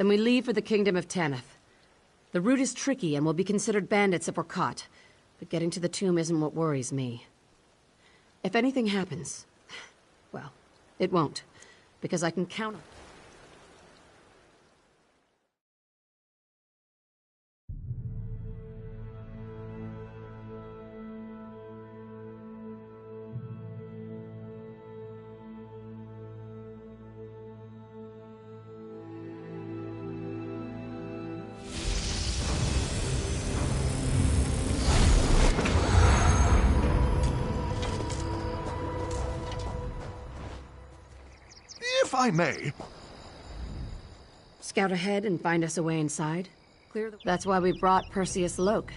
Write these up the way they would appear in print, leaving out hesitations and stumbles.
Then we leave for the Kingdom of Tanith. The route is tricky and we'll be considered bandits if we're caught. But getting to the tomb isn't what worries me. If anything happens, well, it won't. Because I can count on it. If I may. Scout ahead and find us a way inside. Clear the... That's why we brought Perseus Loke.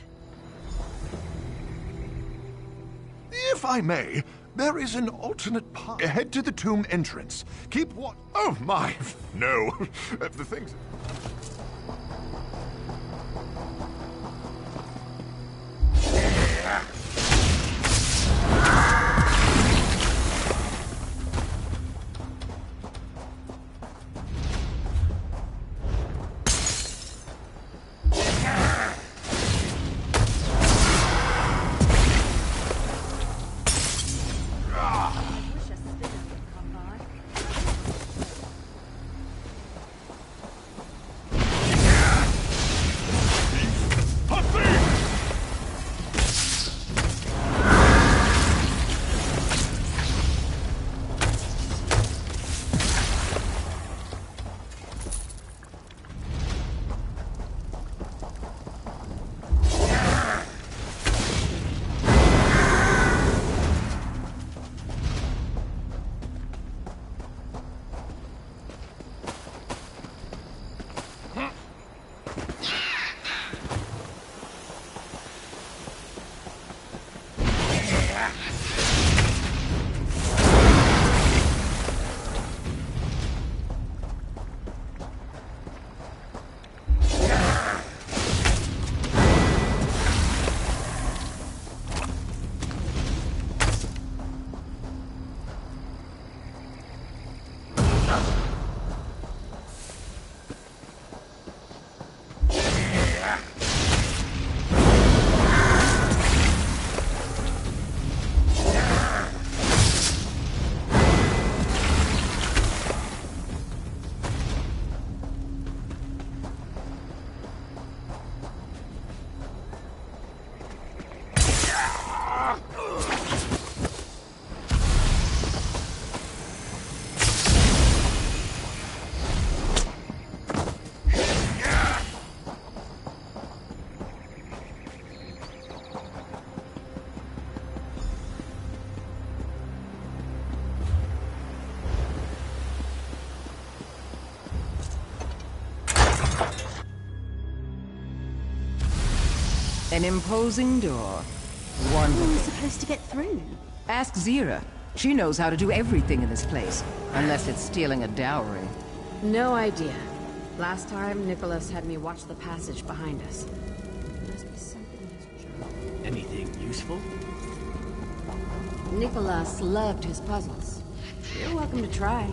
If I may, there is an alternate path. Head to the tomb entrance. Keep what? Oh my, no. The things... An imposing door. How are we Wonderful. supposed to get through? Ask Zira. She knows how to do everything in this place. Unless it's stealing a dowry. No idea. Last time, Nicholas had me watch the passage behind us. There must be something in his journal. Anything useful? Nicholas loved his puzzles. You're welcome to try.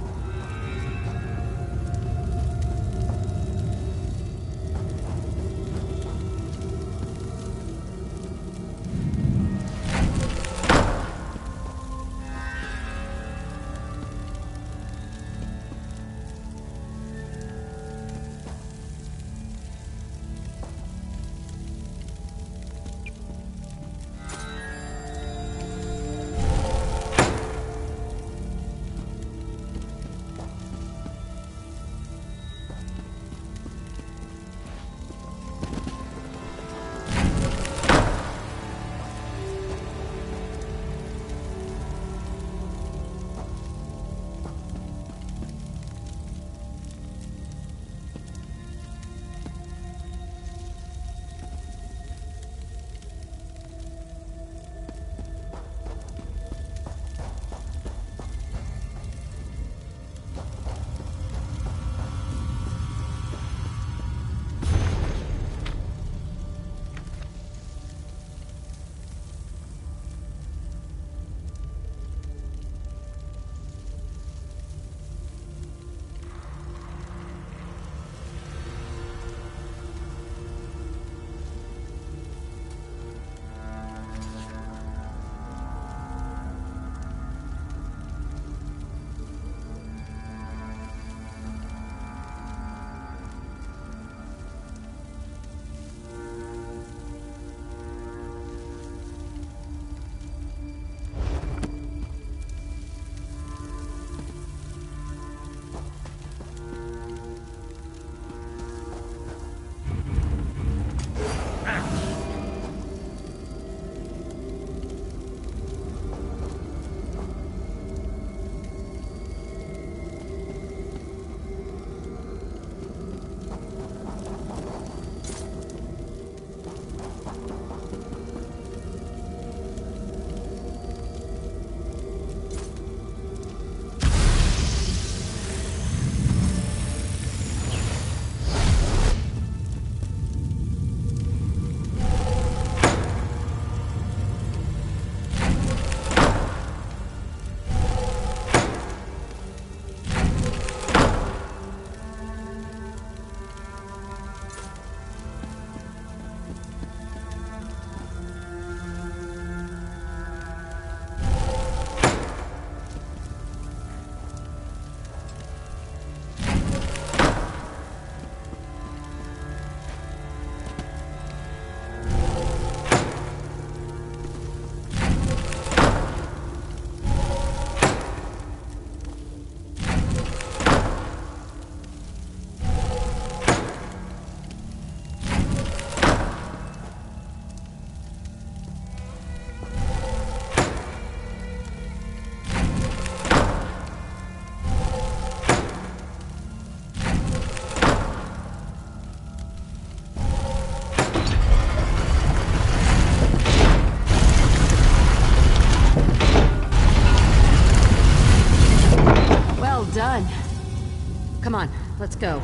Come on, let's go.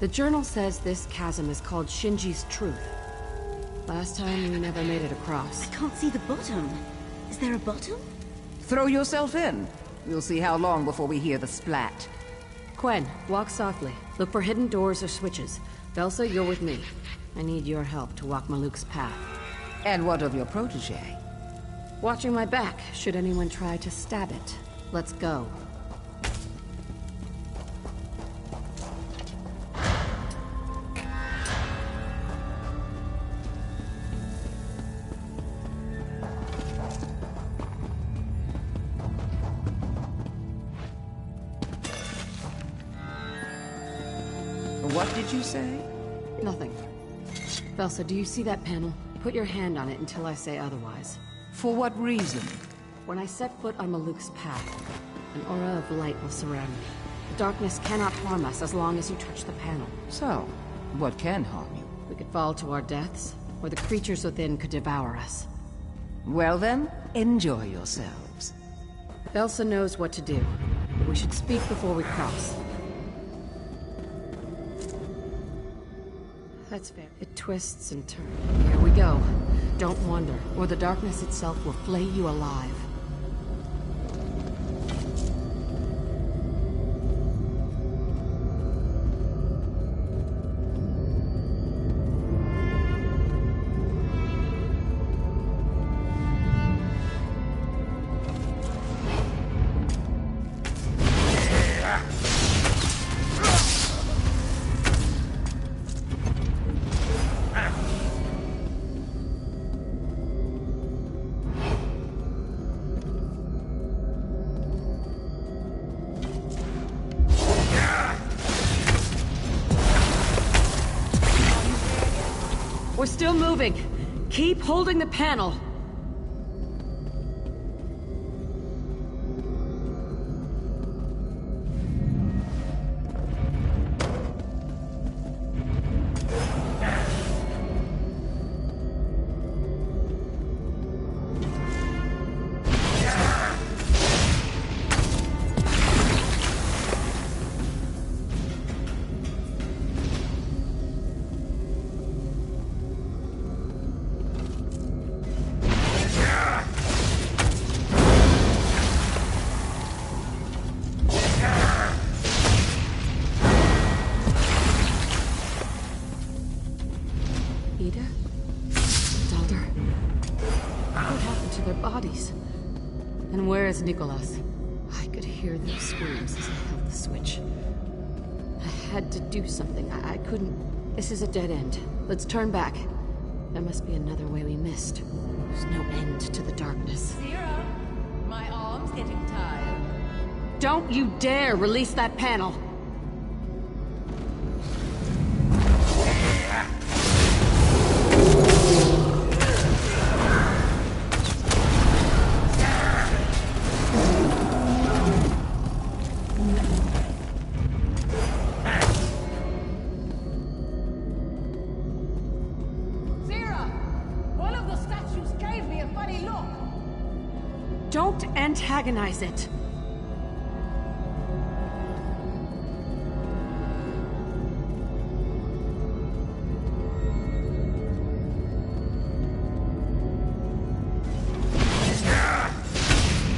The journal says this chasm is called Shinji's Truth. Last time, we never made it across. I can't see the bottom. Is there a bottom? Throw yourself in. We'll see how long before we hear the splat. Quen, walk softly. Look for hidden doors or switches. Velsa, you're with me. I need your help to walk Maluk's path. And what of your protege? Watching my back, should anyone try to stab it. Let's go. What did you say? Nothing. Velsa, do you see that panel? Put your hand on it until I say otherwise. For what reason? When I set foot on Maluk's path, an aura of light will surround me. The darkness cannot harm us as long as you touch the panel. So, what can harm you? We could fall to our deaths, or the creatures within could devour us. Well then, enjoy yourselves. Velsa knows what to do. We should speak before we cross. That's fair. It twists and turns. Here we go. Don't wander, or the darkness itself will flay you alive. We're still moving. Keep holding the panel. And where is Nicholas? I could hear their screams as I held the switch. I had to do something. I couldn't... This is a dead end. Let's turn back. There must be another way we missed. There's no end to the darkness. Zero, my arm's getting tired. Don't you dare release that panel! Don't antagonize it.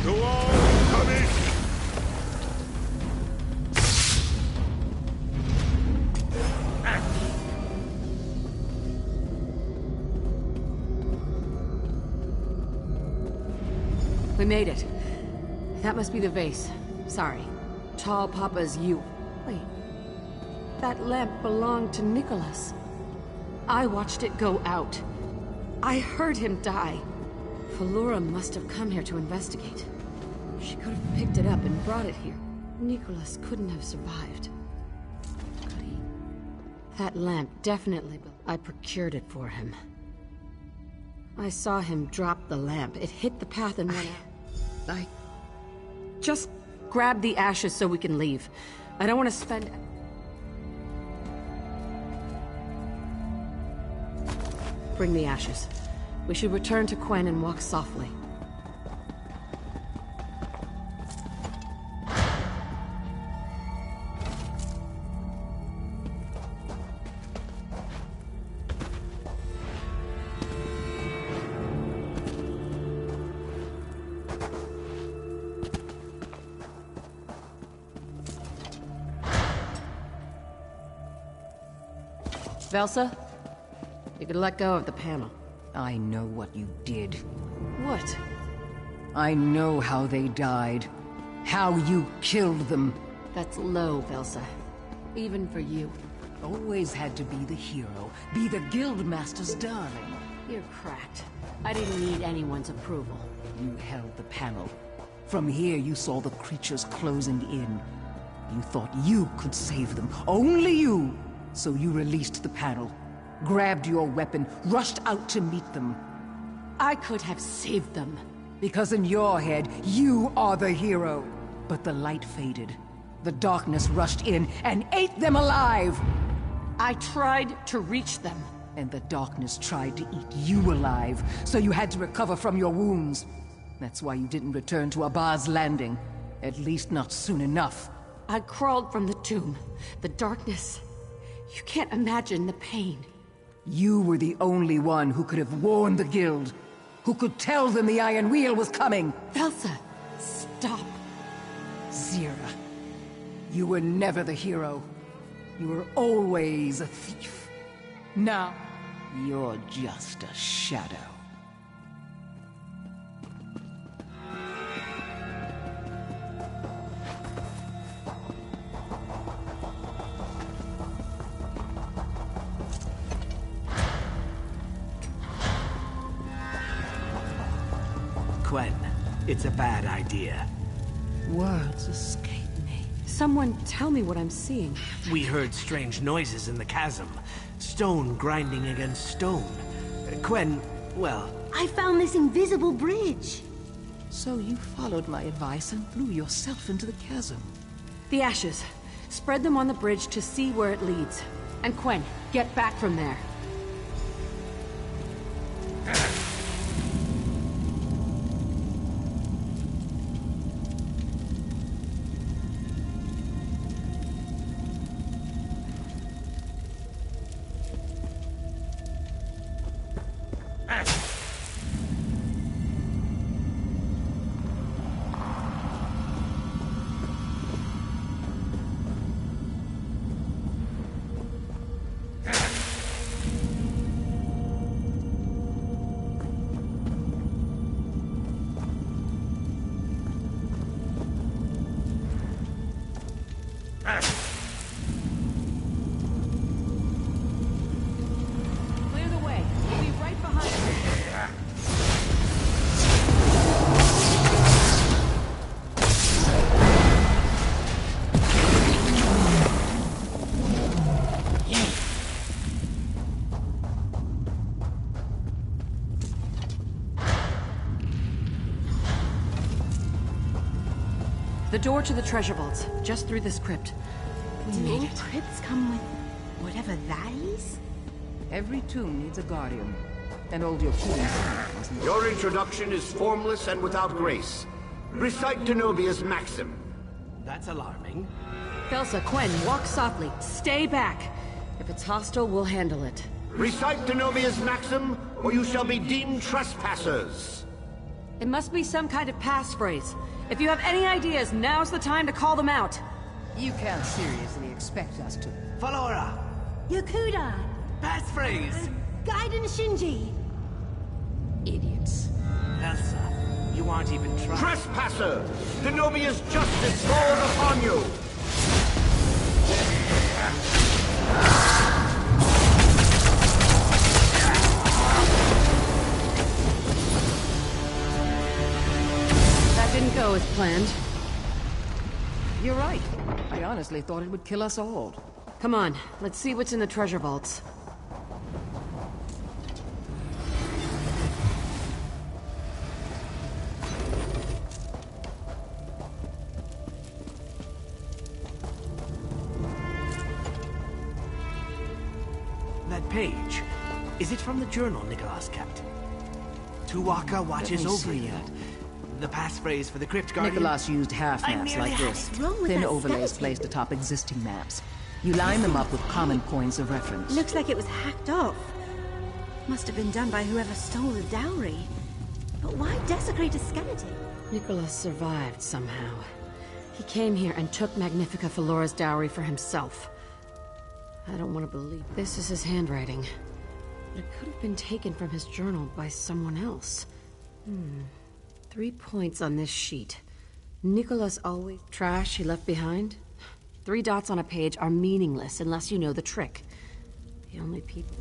Go on, coming! We made it. That must be the vase. Sorry. Tall Papa's you. Wait. That lamp belonged to Nicholas. I watched it go out. I heard him die. Falura must have come here to investigate. She could have picked it up and brought it here. Nicholas couldn't have survived. Could he? That lamp definitely... I procured it for him. I saw him drop the lamp. It hit the path and went out. I just grabbed the ashes so we can leave. I don't want to spend... Bring the ashes. We should return to Quen and walk softly. Velsa, you could let go of the panel. I know what you did. What? I know how they died. How you killed them. That's low, Velsa. Even for you. Always had to be the hero. Be the Guildmaster's darling. You're cracked. I didn't need anyone's approval. You held the panel. From here you saw the creatures closing in. You thought you could save them. Only you! So you released the panel, grabbed your weapon, rushed out to meet them. I could have saved them. Because in your head, you are the hero. But the light faded. The darkness rushed in and ate them alive! I tried to reach them. And the darkness tried to eat you alive, so you had to recover from your wounds. That's why you didn't return to Abba's Landing. At least not soon enough. I crawled from the tomb. The darkness... You can't imagine the pain. You were the only one who could have warned the Guild. Who could tell them the Iron Wheel was coming. Velsa, stop. Zira, you were never the hero. You were always a thief. Now, you're just a shadow. Quen, it's a bad idea. Words escape me. Someone tell me what I'm seeing. We heard strange noises in the chasm. Stone grinding against stone. Quen, well... I found this invisible bridge. So you followed my advice and threw yourself into the chasm. The ashes. Spread them on the bridge to see where it leads. And Quen, get back from there. Clear the way. We'll be right behind you. The door to the treasure vaults, just through this crypt. Do all crypts come with whatever that is? Every tomb needs a guardian. And old Yokuda's Your introduction is formless and without grace. Recite Denobia's maxim. That's alarming. Velsa, Quen, walk softly. Stay back. If it's hostile, we'll handle it. Recite Denobia's maxim, or you shall be deemed trespassers. It must be some kind of passphrase. If you have any ideas, now's the time to call them out. You can't seriously expect us to... Valora! Yokuda! Passphrase! Gaiden Shinji! Idiots. Elsa, you aren't even trying. Trespasser! Denobia's justice falls upon you! That didn't go as planned. You're right. I honestly thought it would kill us all. Come on, let's see what's in the treasure vaults. that page. Is it from the journal Nicholas kept? Tuwaka watches over you. The passphrase for the crypt guardian. Nicholas used half maps like this. Thin overlays placed atop existing maps. You line them up with common points of reference. Looks like it was hacked off. Must have been done by whoever stole the dowry. But why desecrate a skeleton? Nicholas survived somehow. He came here and took Magnifica Felora's dowry for himself. I don't want to believe this is his handwriting. But it could have been taken from his journal by someone else. 3 points on this sheet. Nicholas always... Trash he left behind? 3 dots on a page are meaningless unless you know the trick. The only people...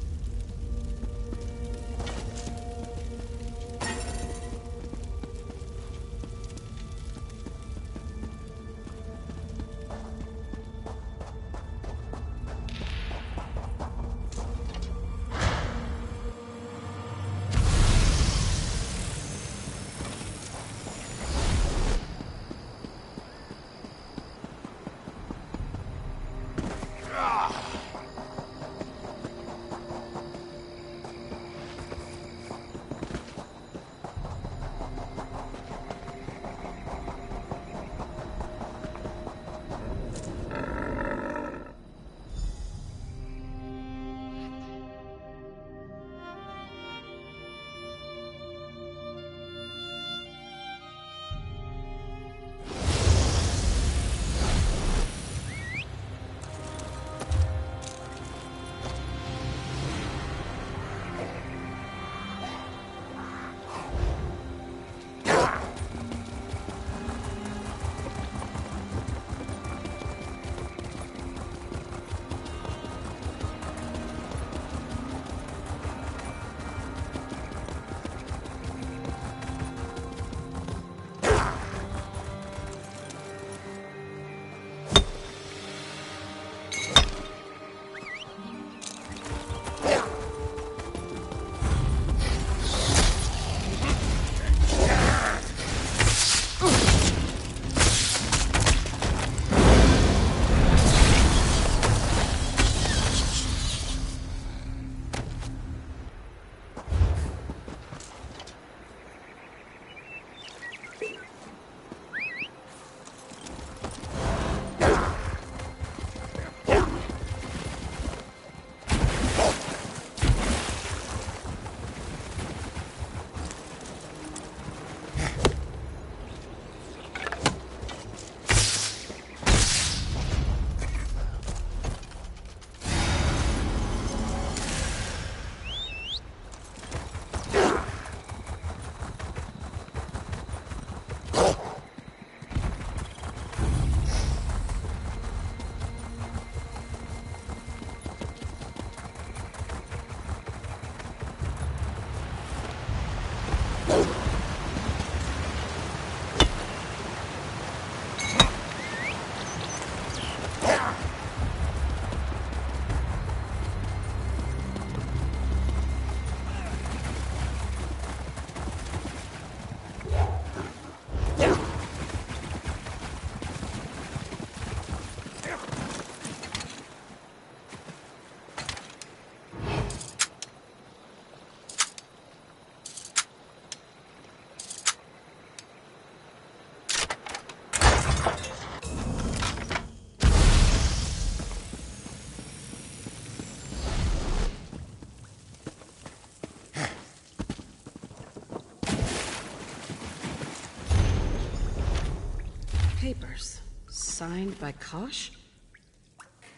Papers. Signed by Kosh?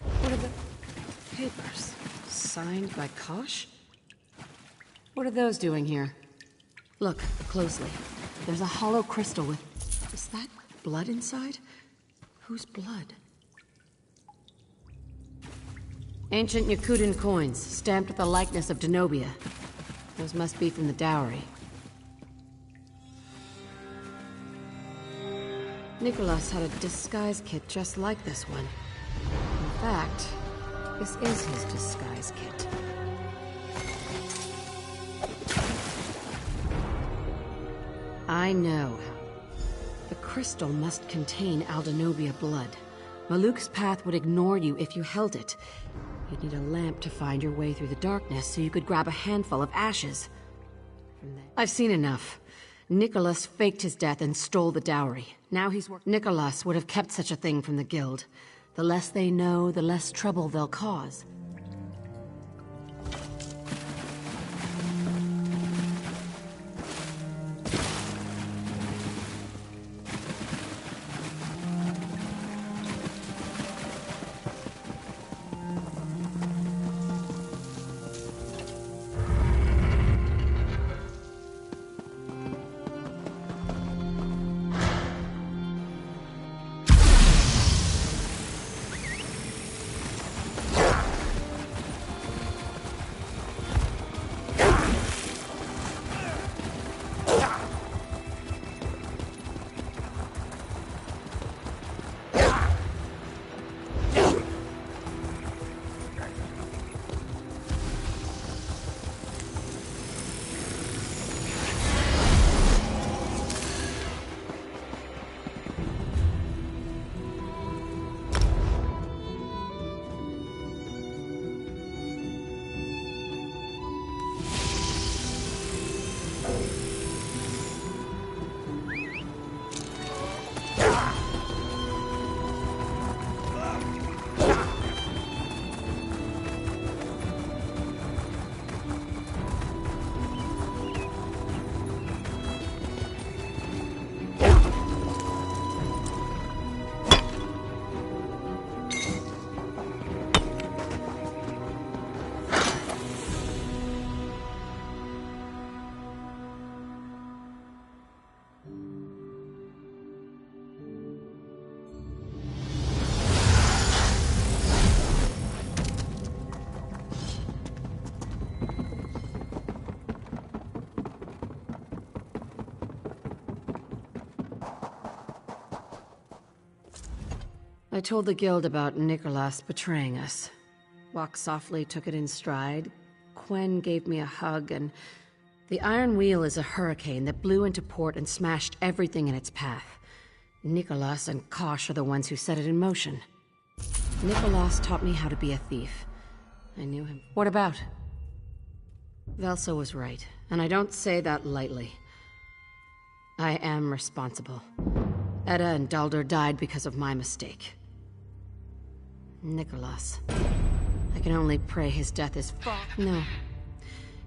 What are the... Papers. Signed by Kosh? What are those doing here? Look closely. There's a hollow crystal with... Is that blood inside? Whose blood? Ancient Yakutan coins, stamped with the likeness of Denobia. Those must be from the dowry. Nicholas had a disguise kit just like this one. In fact, this is his disguise kit. I know. The crystal must contain Aldenobia blood. Maluk's path would ignore you if you held it. You'd need a lamp to find your way through the darkness, so you could grab a handful of ashes. I've seen enough. Nicholas faked his death and stole the dowry. Now he's Nicholas would have kept such a thing from the guild. The less they know, the less trouble they'll cause. I told the guild about Nicholas betraying us. Walk softly took it in stride. Quen gave me a hug, and the Iron Wheel is a hurricane that blew into port and smashed everything in its path. Nicholas and Kosh are the ones who set it in motion. Nicholas taught me how to be a thief. I knew him. What about? Velsa was right, and I don't say that lightly. I am responsible. Edda and Dalder died because of my mistake. Nicholas. I can only pray his death is No.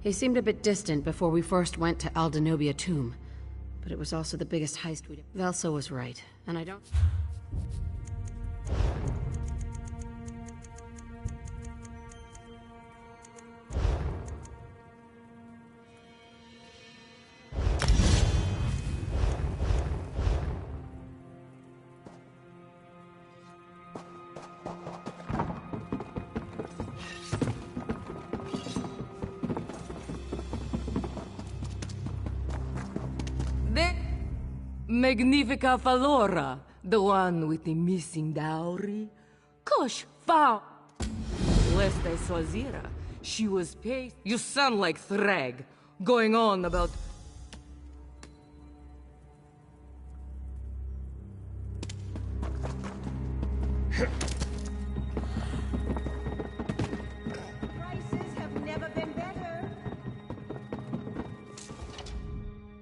He seemed a bit distant before we first went to Aldenobia Tomb. But it was also the biggest heist we'd... Velsa was right, and I don't... Magnifica Falora, the one with the missing dowry. Kosh found. Last I saw Zira, she was paid. You sound like Thrag, going on about... Prices have never been better.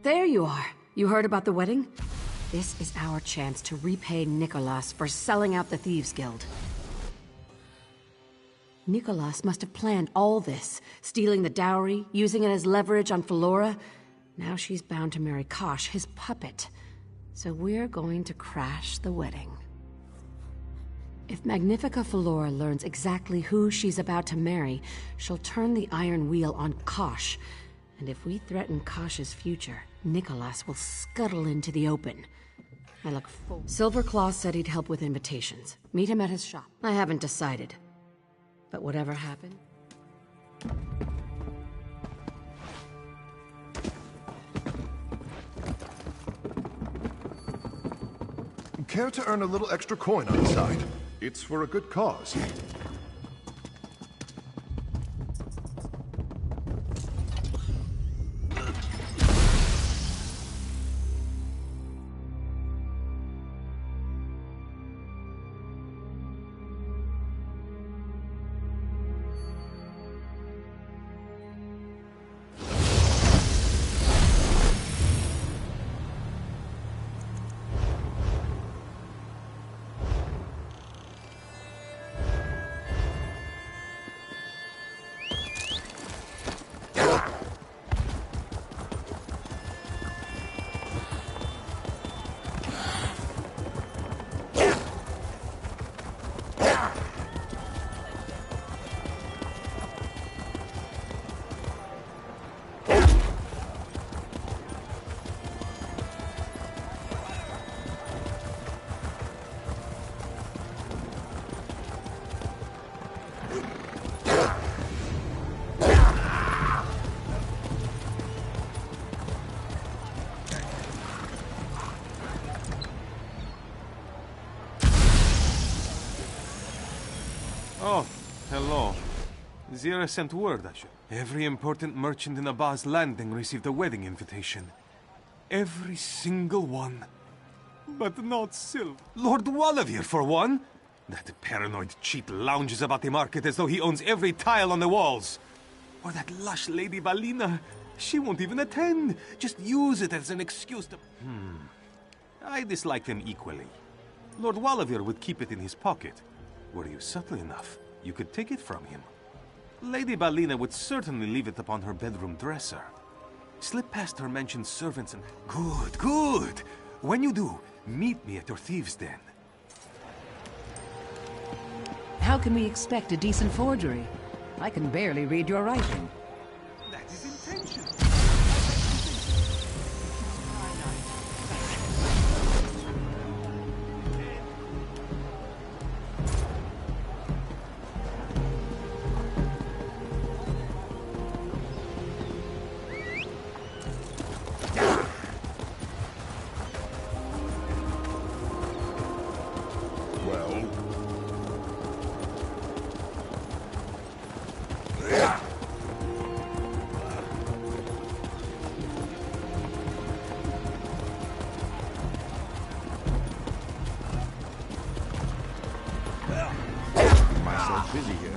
There you are. You heard about the wedding? This is our chance to repay Nicholas for selling out the Thieves Guild. Nicholas must have planned all this, stealing the dowry, using it as leverage on Falora. Now she's bound to marry Kosh, his puppet. So we're going to crash the wedding. If Magnifica Falora learns exactly who she's about to marry, she'll turn the Iron Wheel on Kosh. And if we threaten Kosh's future, Nicholas will scuttle into the open. I look forward. Silverclaw said he'd help with invitations. Meet him at his shop. I haven't decided. But whatever happened... Care to earn a little extra coin on the side? It's for a good cause. Oh, hello. Zira sent word I should. Every important merchant in Abba's landing received a wedding invitation. Every single one. But not Sylv. Lord Wallavier, for one. That paranoid cheat lounges about the market as though he owns every tile on the walls. Or that lush Lady Balina. She won't even attend. Just use it as an excuse to... I dislike them equally. Lord Wallavier would keep it in his pocket. Were you subtle enough, you could take it from him. Lady Balina would certainly leave it upon her bedroom dresser. Slip past her mentioned servants and... Good, good! When you do, meet me at your thieves' den. How can we expect a decent forgery? I can barely read your writing. That is intentional. Busy here.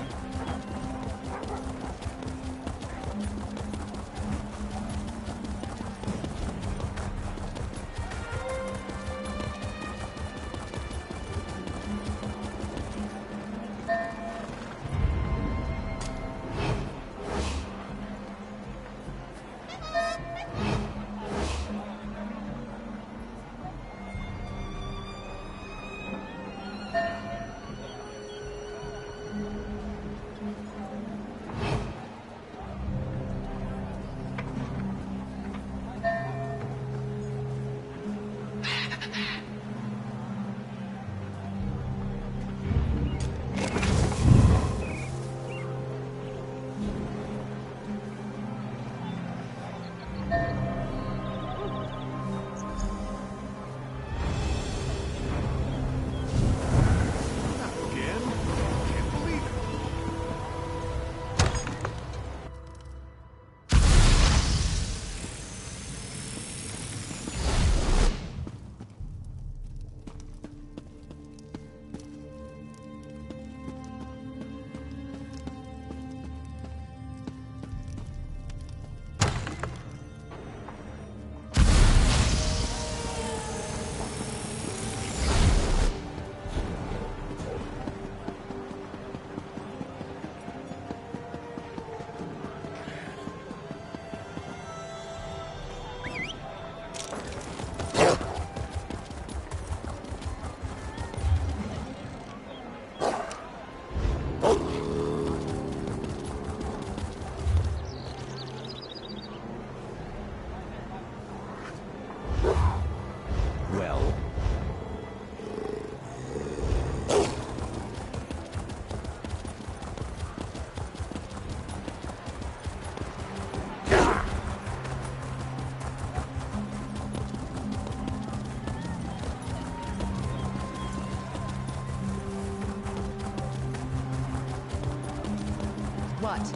What?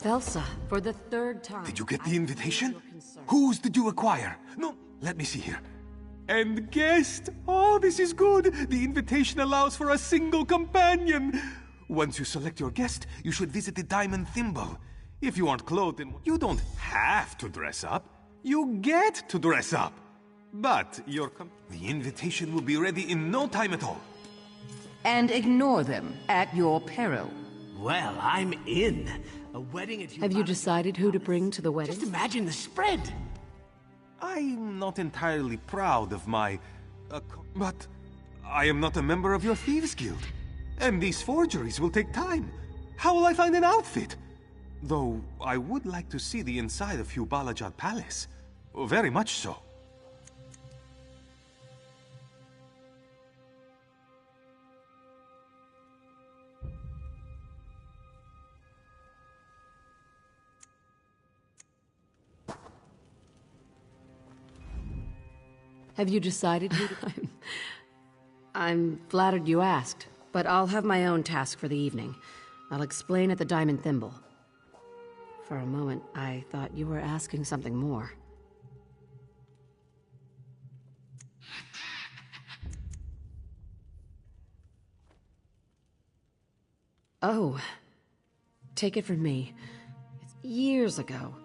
Velsa, for the third time. Did you get the invitation? Whose did you acquire? No, let me see here. And guest! Oh, this is good! The invitation allows for a single companion! Once you select your guest, you should visit the Diamond Thimble. If you aren't clothed in... You don't have to dress up. You get to dress up. But the invitation will be ready in no time at all. And ignore them at your peril. Well, I'm in. A wedding at Have you decided who to bring to the wedding? Just imagine the spread! I'm not entirely proud of my... but I am not a member of your Thieves Guild. And these forgeries will take time. How will I find an outfit? Though, I would like to see the inside of Hugh Balajad Palace. Very much so. Have you decided who to... I'm flattered you asked, but I'll have my own task for the evening. I'll explain at the Diamond Thimble. For a moment, I thought you were asking something more. Oh, take it from me. It's years ago,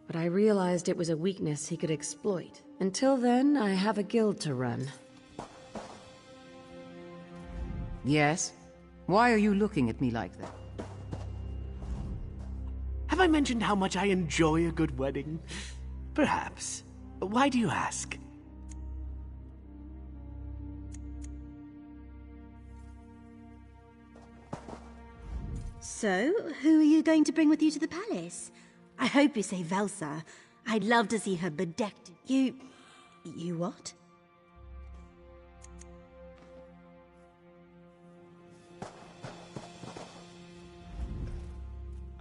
but I realized it was a weakness he could exploit. Until then, I have a guild to run. Yes? Why are you looking at me like that? Have I mentioned how much I enjoy a good wedding? Perhaps. Why do you ask? So, who are you going to bring with you to the palace? I hope you say Velsa. I'd love to see her bedecked. You what?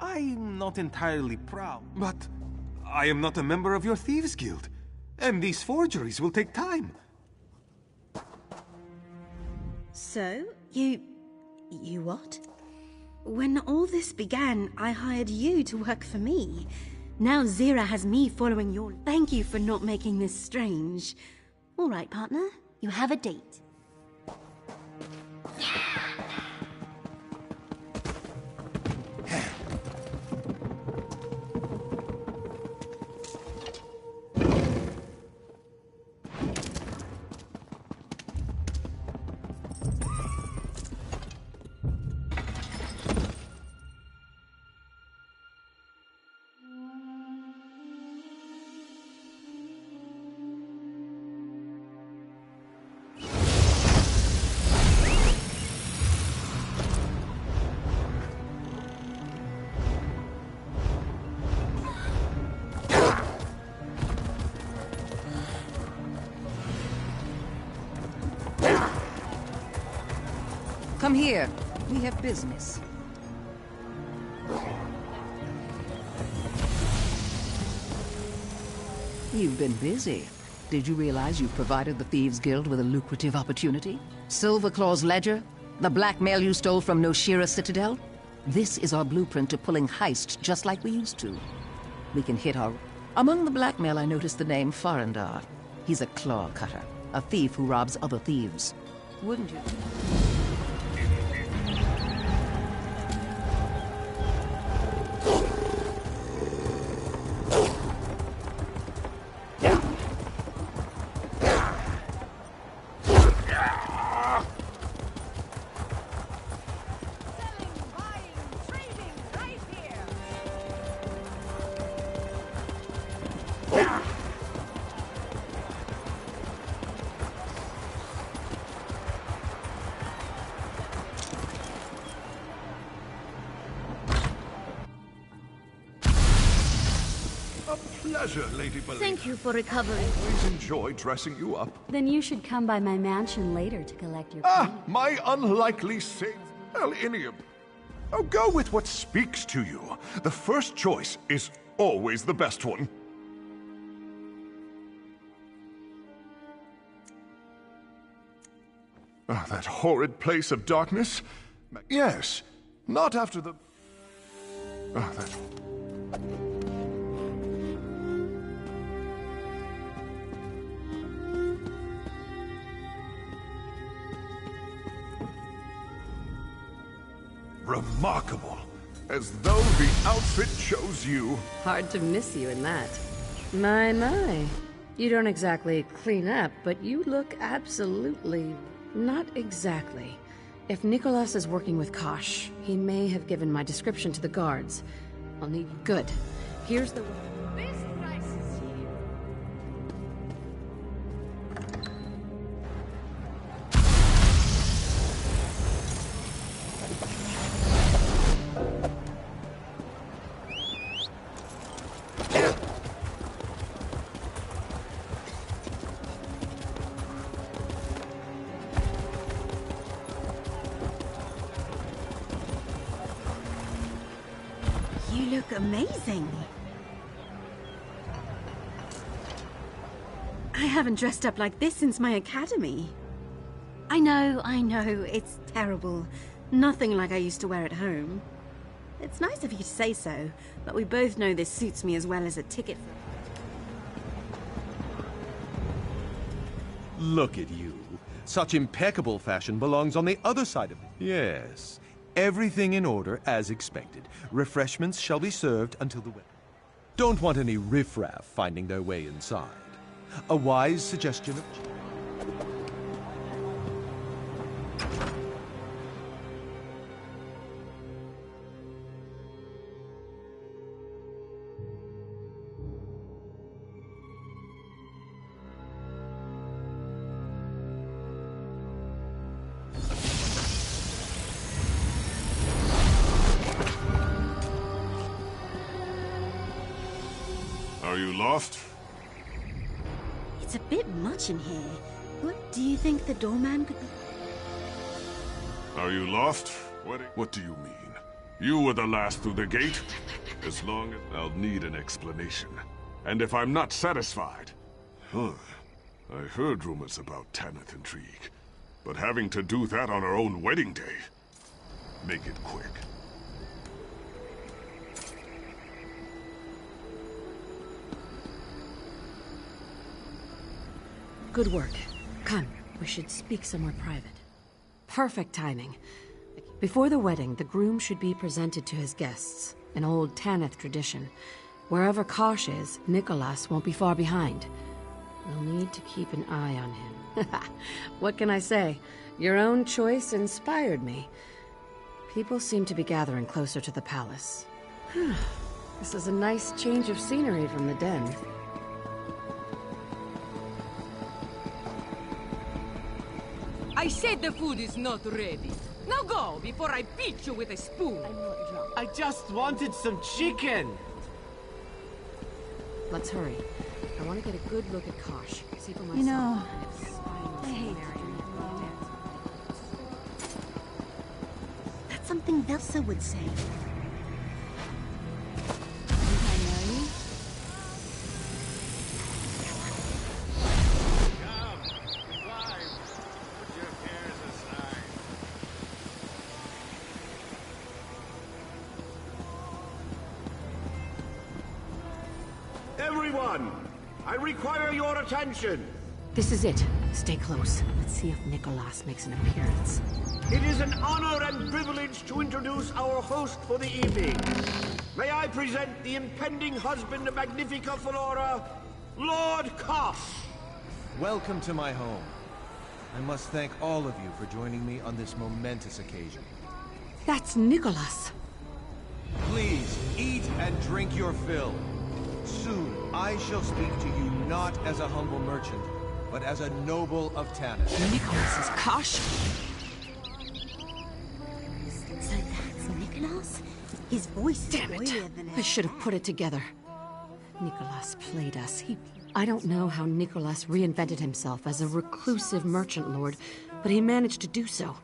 I'm not entirely proud, but I am not a member of your Thieves Guild. And these forgeries will take time. So, you what? When all this began, I hired you to work for me. Now Zira has me following your... Thank you for not making this strange. All right, partner. You have a date. Come here. We have business. You've been busy. Did you realize you provided the Thieves Guild with a lucrative opportunity? Silverclaw's ledger? The blackmail you stole from Noshira Citadel? This is our blueprint to pulling heists just like we used to. We can hit our... Among the blackmail, I noticed the name Farandar. He's a claw cutter, a thief who robs other thieves. Wouldn't you? Pleasure, Lady Belina. Thank you for recovering. Always enjoy dressing you up. Then you should come by my mansion later to collect your Ah, payment. my unlikely save. Elinium. Oh, go with what speaks to you. The first choice is always the best one. Ah, that horrid place of darkness. Yes, not after the... Ah, that... Remarkable. As though the outfit chose you. Hard to miss you in that. My. You don't exactly clean up, but you look absolutely... Not exactly. If Nicholas is working with Kosh, he may have given my description to the guards. I'll need... Good. Here's the... This price is here. You look amazing. I haven't dressed up like this since my academy. I know, it's terrible. Nothing like I used to wear at home. It's nice of you to say so, but we both know this suits me as well as a ticket for... Look at you. Such impeccable fashion belongs on the other side of it. Yes. Everything in order as expected. Refreshments shall be served until the wedding. Don't want any riffraff finding their way inside. A wise suggestion of... Are you lost? It's a bit much in here. What do you think the doorman could be? Are you lost? What do you mean? You were the last through the gate? As long as... I'll need an explanation. And if I'm not satisfied... I heard rumors about Tanith intrigue. But having to do that on our own wedding day... Make it quick. Good work. Come, we should speak somewhere private. Perfect timing. Before the wedding, the groom should be presented to his guests. An old Tanith tradition. Wherever Kosh is, Nicholas won't be far behind. We'll need to keep an eye on him. What can I say? Your own choice inspired me. People seem to be gathering closer to the palace. This is a nice change of scenery from the den. I said the food is not ready. Now go, before I beat you with a spoon. I'm not drunk. I just wanted some chicken. Let's hurry. I want to get a good look at Kosh. See for myself. You know, I hate to drink alone. That's something Velsa would say. Think I know you? Everyone, I require your attention. This is it. Stay close. Let's see if Nicholas makes an appearance. It is an honor and privilege to introduce our host for the evening. May I present the impending husband of Magnifica Flora, Lord Kosh. Welcome to my home. I must thank all of you for joining me on this momentous occasion. That's Nicholas. Please, eat and drink your fill. Soon, I shall speak to you not as a humble merchant, but as a noble of Tanith. Nicholas is Kosh? So that's Nicholas? His voice is Damn it. oilier than I ever. should have put it together. Nicholas played us. I don't know how Nicholas reinvented himself as a reclusive merchant lord, but he managed to do so.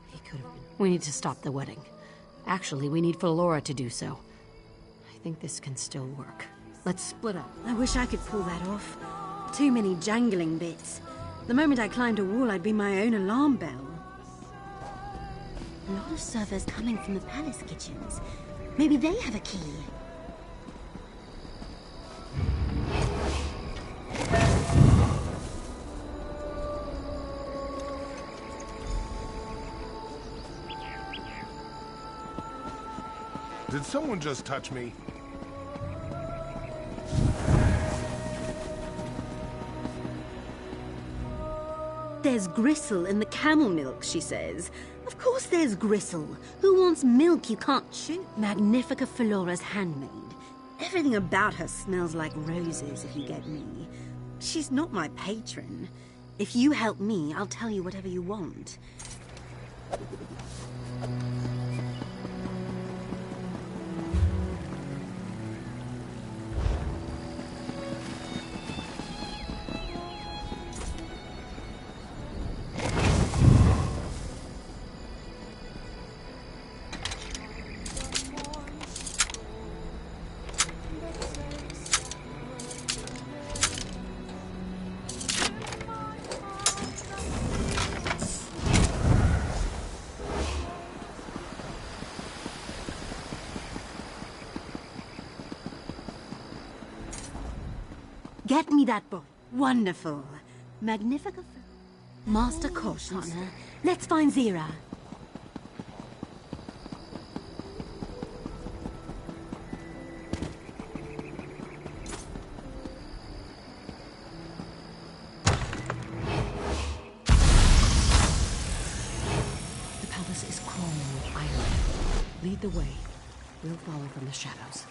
He could have been. We need to stop the wedding. Actually, we need Flora to do so. I think this can still work. Let's split up. I wish I could pull that off. Too many jangling bits. The moment I climbed a wall, I'd be my own alarm bell. A lot of servers coming from the palace kitchens. Maybe they have a key. Did someone just touch me? There's gristle in the camel milk, she says. Of course there's gristle. Who wants milk you can't chew? Magnifica Flora's handmaid. Everything about her smells like roses, if you get me. She's not my patron. If you help me, I'll tell you whatever you want. Get me that book. Wonderful. Magnifica. Master Cautions. Let's find Zira. The palace is crawling with iron. Lead the way. We'll follow from the shadows.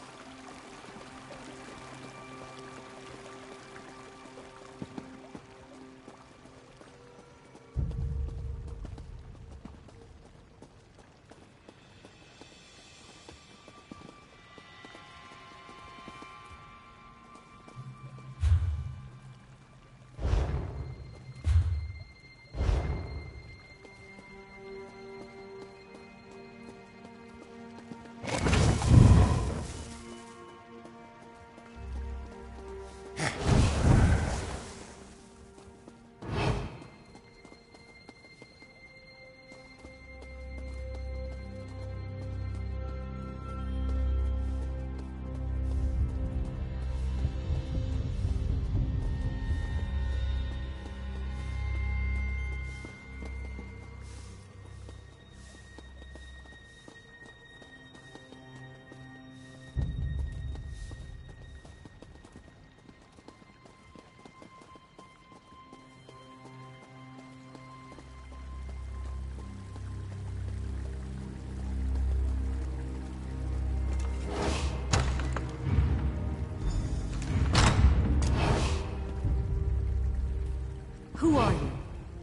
Who are you?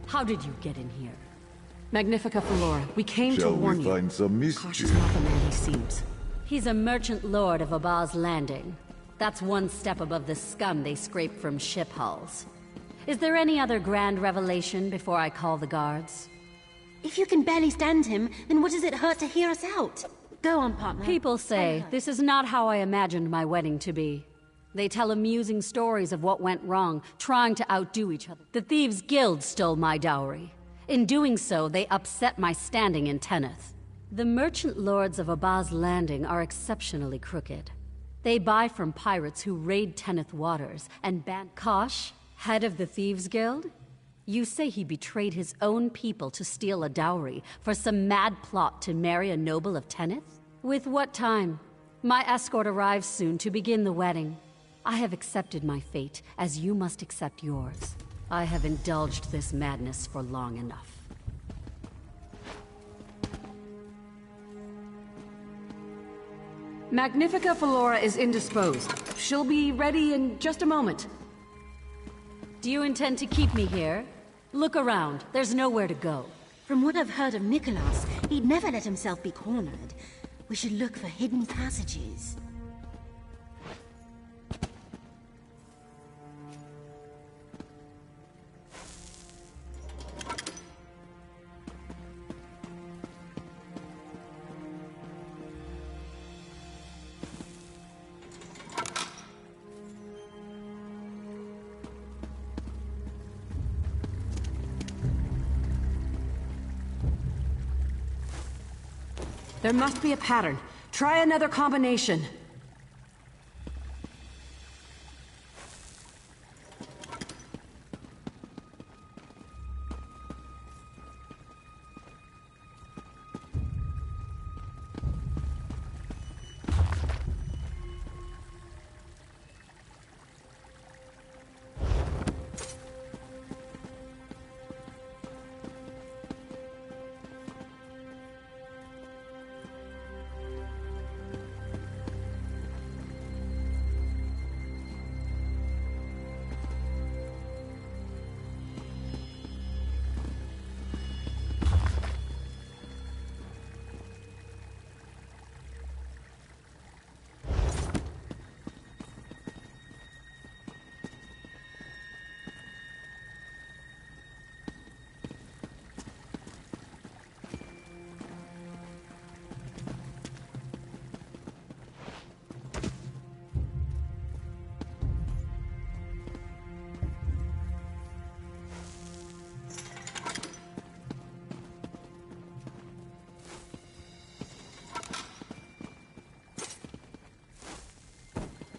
How did you get in here? Magnifica Flora, we came to warn you. Shall we find some Kosh is mischief? not the man he seems. He's a merchant lord of Abaz Landing. That's one step above the scum they scrape from ship hulls. Is there any other grand revelation before I call the guards? If you can barely stand him, then what does it hurt to hear us out? Go on, partner. People say this is not how I imagined my wedding to be. They tell amusing stories of what went wrong, trying to outdo each other. The Thieves' Guild stole my dowry. In doing so, they upset my standing in Tenneth. The merchant lords of Abaz Landing are exceptionally crooked. They buy from pirates who raid Tenneth waters and ban Kosh, head of the Thieves' Guild? You say he betrayed his own people to steal a dowry for some mad plot to marry a noble of Tenneth? With what time? My escort arrives soon to begin the wedding. I have accepted my fate, as you must accept yours. I have indulged this madness for long enough. Magnifica Flora is indisposed. She'll be ready in just a moment. Do you intend to keep me here? Look around. There's nowhere to go. From what I've heard of Nicholas, he'd never let himself be cornered. We should look for hidden passages. There must be a pattern. Try another combination.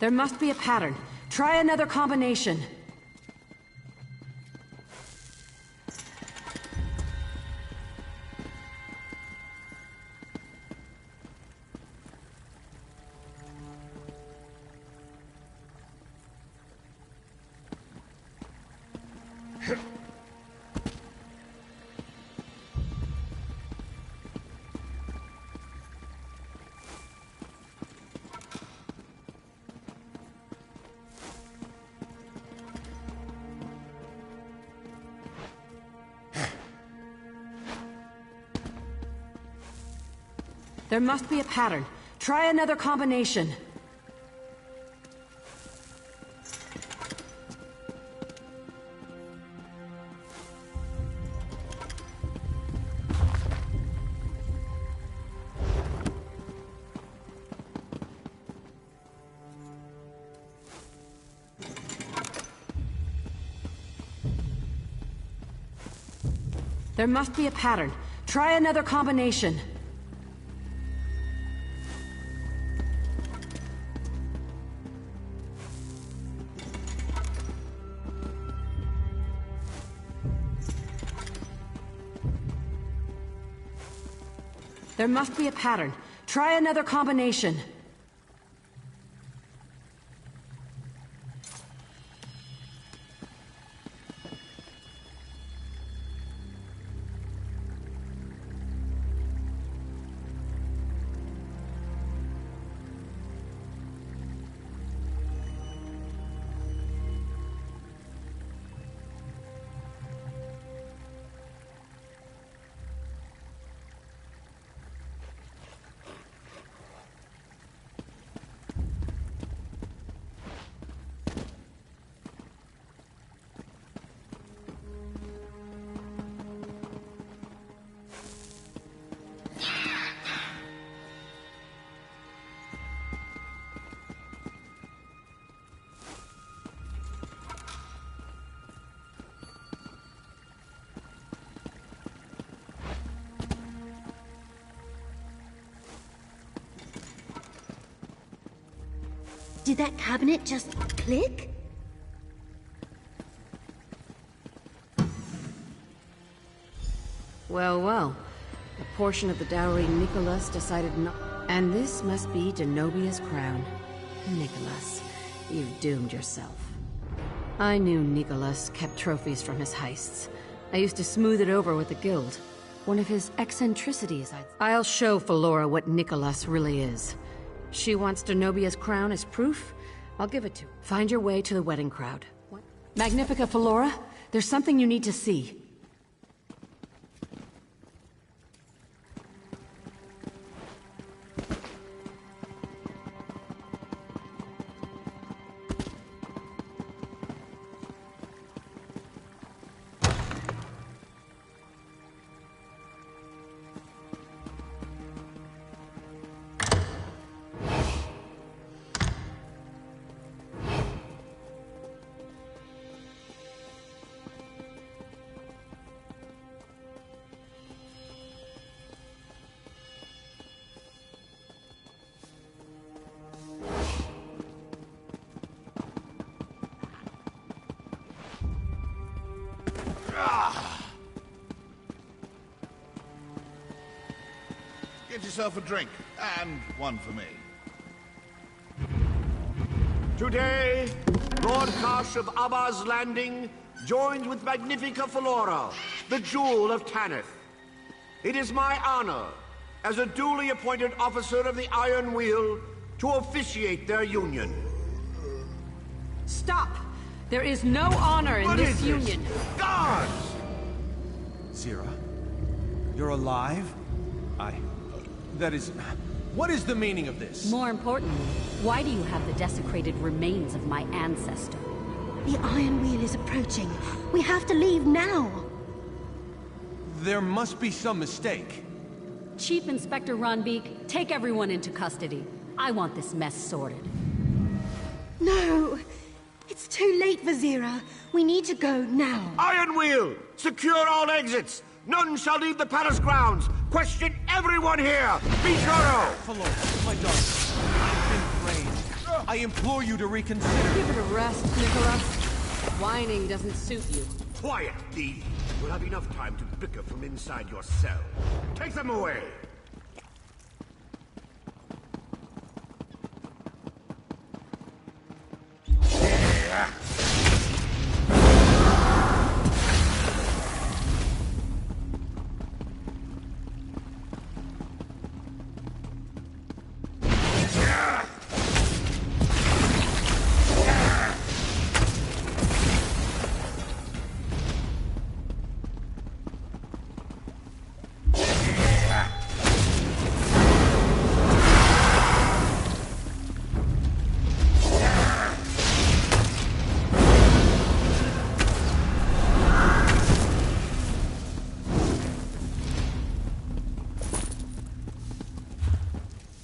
There must be a pattern. Try another combination. There must be a pattern. Try another combination. There must be a pattern. Try another combination. There must be a pattern. Try another combination. Did that cabinet just click? Well, well. A portion of the dowry Nicholas decided not... And this must be Denobia's crown. Nicholas, you've doomed yourself. I knew Nicholas kept trophies from his heists. I used to smooth it over with the guild. One of his eccentricities, I'll show Felora what Nicholas really is. She wants Denobia's crown as proof. I'll give it to her. Find your way to the wedding crowd. What? Magnifica Felora, there's something you need to see. Get yourself a drink, and one for me. Today, Lord Kosh of Abba's Landing joins with Magnifica Felora, the Jewel of Tanith. It is my honor, as a duly appointed officer of the Iron Wheel, to officiate their union. Stop! There is no honor in this union. Guards! Zira? You're alive? That is... What is the meaning of this? More importantly, why do you have the desecrated remains of my ancestor? The Iron Wheel is approaching. We have to leave now. There must be some mistake. Chief Inspector Ronbeek, take everyone into custody. I want this mess sorted. No! It's too late for Zira. We need to go now. Iron Wheel! Secure all exits! None shall leave the palace grounds! Question everyone here! Be thorough! Felora, my daughter. I've been praying. I implore you to reconsider. Give it a rest, Nicholas. Whining doesn't suit you. Quiet, thief! You'll have enough time to bicker from inside your cell. Take them away!